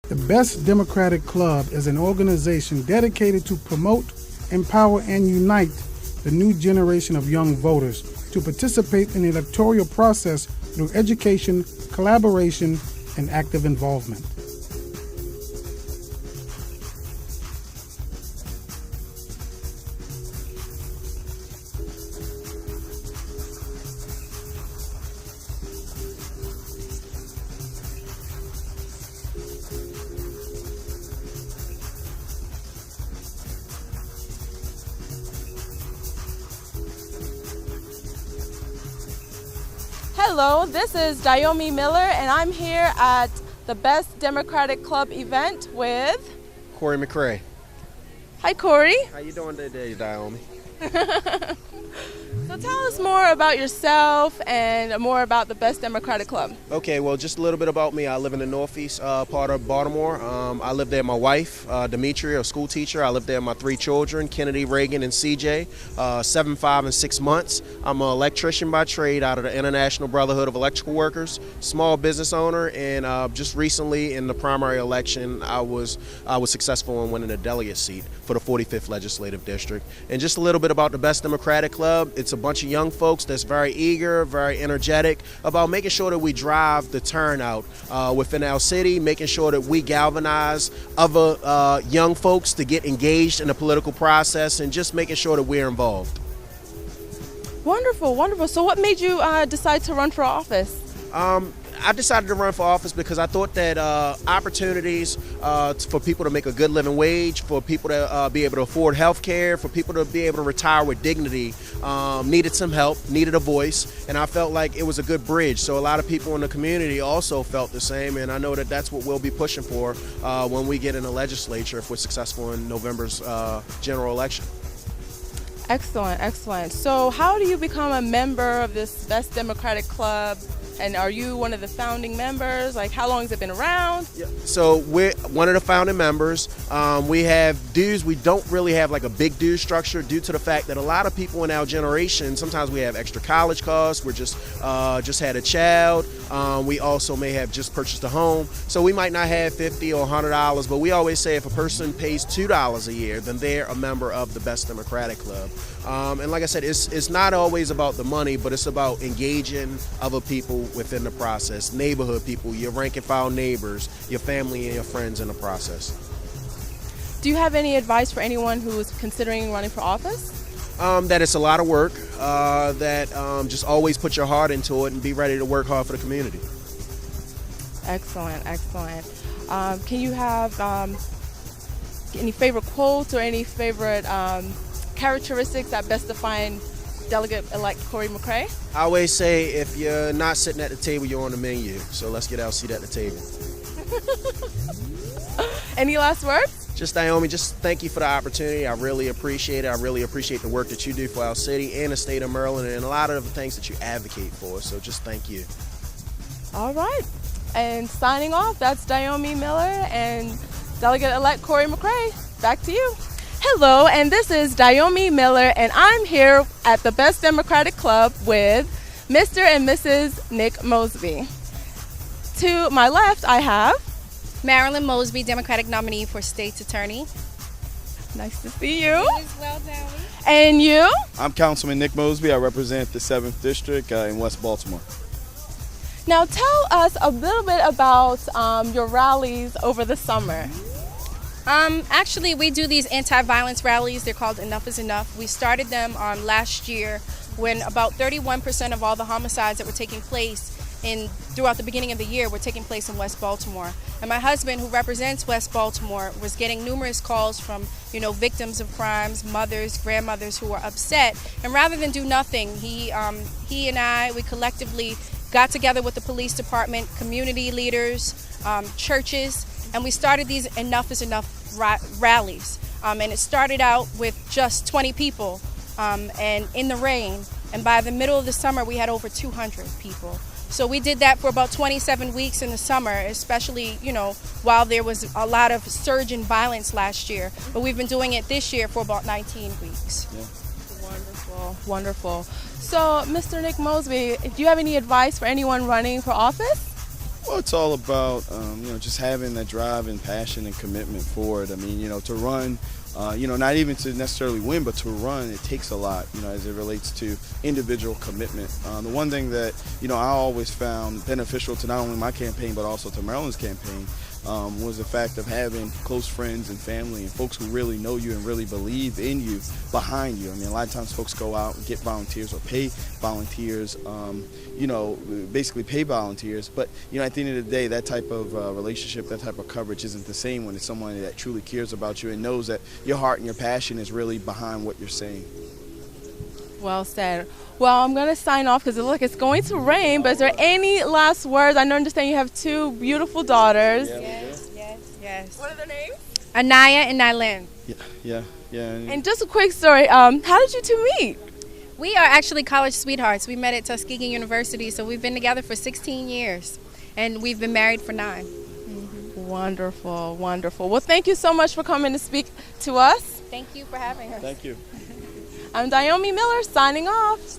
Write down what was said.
The B.E.S.T Democratic Club is an organization dedicated to promote, empower, and unite the new generation of young voters to participate in the electoral process through education, collaboration, and active involvement. Hello, this is Diomi Miller, and I'm here at the B.E.S.T Democratic Club event with Corey McCray. Hi, Corey. How you doing today, Diomi? So tell us more about yourself and more about the B.E.S.T Democratic Club. Okay, well, just a little bit about me. I live in the northeast part of Baltimore. I live there with my wife, Demetria, a school teacher. I live there with my 3 children, Kennedy, Reagan, and CJ, 7, 5, and 6 months. I'm an electrician by trade out of the International Brotherhood of Electrical Workers, small business owner, and just recently in the primary election, I was successful in winning a delegate seat for the 45th Legislative District. And just a little bit about the B.E.S.T Democratic Club. It's a bunch of young folks that's very eager, very energetic about making sure that we drive the turnout within our city, making sure that we galvanize other young folks to get engaged in the political process, and just making sure that we're involved. Wonderful, wonderful. So what made you decide to run for office? I decided to run for office because I thought that opportunities for people to make a good living wage, for people to be able to afford health care, for people to be able to retire with dignity needed some help, needed a voice, and I felt like it was a good bridge. So a lot of people in the community also felt the same, and I know that that's what we'll be pushing for when we get in the legislature if we're successful in November's general election. Excellent, excellent. So how do you become a member of this B.E.S.T Democratic Club? And are you one of the founding members? Like, how long has it been around? Yeah. So we're one of the founding members. We have dues. We don't really have like a big dues structure due to the fact that a lot of people in our generation, sometimes we have extra college costs. We're just had a child. We also may have just purchased a home. So we might not have $50 or $100, but we always say if a person pays $2 a year, then they're a member of the B.E.S.T Democratic Club. And like I said, it's not always about the money, but it's about engaging other people within the process, neighborhood people, your rank and file neighbors, your family and your friends in the process. Do you have any advice for anyone who is considering running for office? That it's a lot of work, that just always put your heart into it and be ready to work hard for the community. Excellent, excellent. Can you have any favorite quotes or any favorite characteristics that best define Delegate-elect Corey McCray? I always say if you're not sitting at the table, you're on the menu. So let's get our seat at the table. Any last words? Just Diomi, just thank you for the opportunity. I really appreciate it. I really appreciate the work that you do for our city and the state of Maryland and a lot of the things that you advocate for. So just thank you. All right. And signing off, that's Diomi Miller and Delegate-elect Corey McCray. Back to you. Hello, and this is Diomi Miller, and I'm here at the B.E.S.T Democratic Club with Mr. and Mrs. Nick Mosby. To my left, I have Marilyn Mosby, Democratic nominee for State's Attorney. Nice to see you. You as well, Dowdy. And you? I'm Councilman Nick Mosby. I represent the 7th District in West Baltimore. Now tell us a little bit about your rallies over the summer. Actually, we do these anti-violence rallies. They're called Enough is Enough. We started them last year when about 31% of all the homicides that were taking place throughout the beginning of the year were taking place in West Baltimore. And my husband, who represents West Baltimore, was getting numerous calls from, victims of crimes, mothers, grandmothers who were upset. And rather than do nothing, he and I, we collectively got together with the police department, community leaders, churches, and we started these Enough is Enough rallies. And it started out with just 20 people and in the rain. And by the middle of the summer, we had over 200 people. So we did that for about 27 weeks in the summer, especially, while there was a lot of surge in violence last year. But we've been doing it this year for about 19 weeks. Yeah. Wonderful, wonderful. So, Mr. Nick Mosby, do you have any advice for anyone running for office? Well, it's all about just having that drive and passion and commitment for it. I mean, to run, not even to necessarily win, but to run, it takes a lot, as it relates to individual commitment. The one thing that I always found beneficial to not only my campaign but also to Maryland's campaign was the fact of having close friends and family and folks who really know you and really believe in you behind you. I mean, a lot of times folks go out and get volunteers or pay volunteers, basically pay volunteers. But, at the end of the day, that type of relationship, that type of coverage isn't the same when it's someone that truly cares about you and knows that your heart and your passion is really behind what you're saying. Well said. Well, I'm going to sign off because look, it's going to rain, but is there any last words? I understand you have two beautiful daughters. Yes. What are their names? Anaya and Nylin. Yeah. And just a quick story, how did you two meet? We are actually college sweethearts. We met at Tuskegee University, so we've been together for 16 years, and we've been married for 9. Wonderful, wonderful. Well, thank you so much for coming to speak to us. Thank you for having us. Thank you. I'm Diomi Miller, signing off.